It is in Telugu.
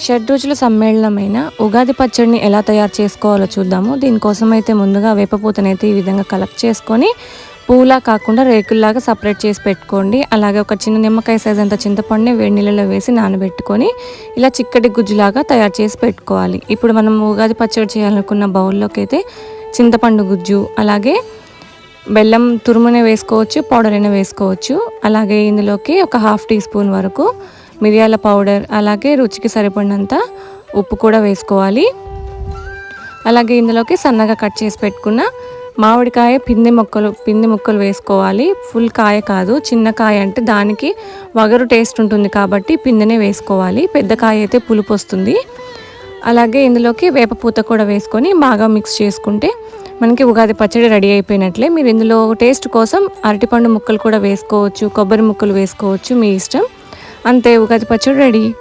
షడ్రుచుల సమ్మేళనమైన ఉగాది పచ్చడిని ఎలా తయారు చేసుకోవాలో చూద్దాము. దీనికోసం అయితే ముందుగా వేపపూతనైతే ఈ విధంగా కలెక్ట్ చేసుకొని పువ్వులా కాకుండా రేకుల్లాగా సపరేట్ చేసి పెట్టుకోండి. అలాగే ఒక చిన్న నిమ్మకాయ సైజ్ అంత చింతపండుని వేడి నీళ్ళలో వేసి నానబెట్టుకొని ఇలా చిక్కటి గుజ్జులాగా తయారు చేసి పెట్టుకోవాలి. ఇప్పుడు మనం ఉగాది పచ్చడి చేయాలనుకున్న బౌల్లోకి అయితే చింతపండు గుజ్జు, అలాగే బెల్లం తురుమునే వేసుకోవచ్చు, పౌడర్ అయినా వేసుకోవచ్చు. అలాగే ఇందులోకి ఒక 1/2 టీ స్పూన్ వరకు మిరియాల పౌడర్, అలాగే రుచికి సరిపడినంత ఉప్పు కూడా వేసుకోవాలి. అలాగే ఇందులోకి సన్నగా కట్ చేసి పెట్టుకున్న మామిడికాయ పిండి ముక్కలు వేసుకోవాలి. ఫుల్ కాయ కాదు, చిన్న కాయ అంటే దానికి వగరు టేస్ట్ ఉంటుంది కాబట్టి పిందెనే వేసుకోవాలి. పెద్ద కాయ అయితే పులుపు వస్తుంది. అలాగే ఇందులోకి వేపపూత కూడా వేసుకొని బాగా మిక్స్ చేసుకుంటే మనకి ఉగాది పచ్చడి రెడీ అయిపోయినట్లే. మీరు ఇందులో టేస్ట్ కోసం అరటిపండు ముక్కలు కూడా వేసుకోవచ్చు, కొబ్బరి ముక్కలు వేసుకోవచ్చు, మీ ఇష్టం. అంతే, ఉగాది పచ్చడి రెడీ.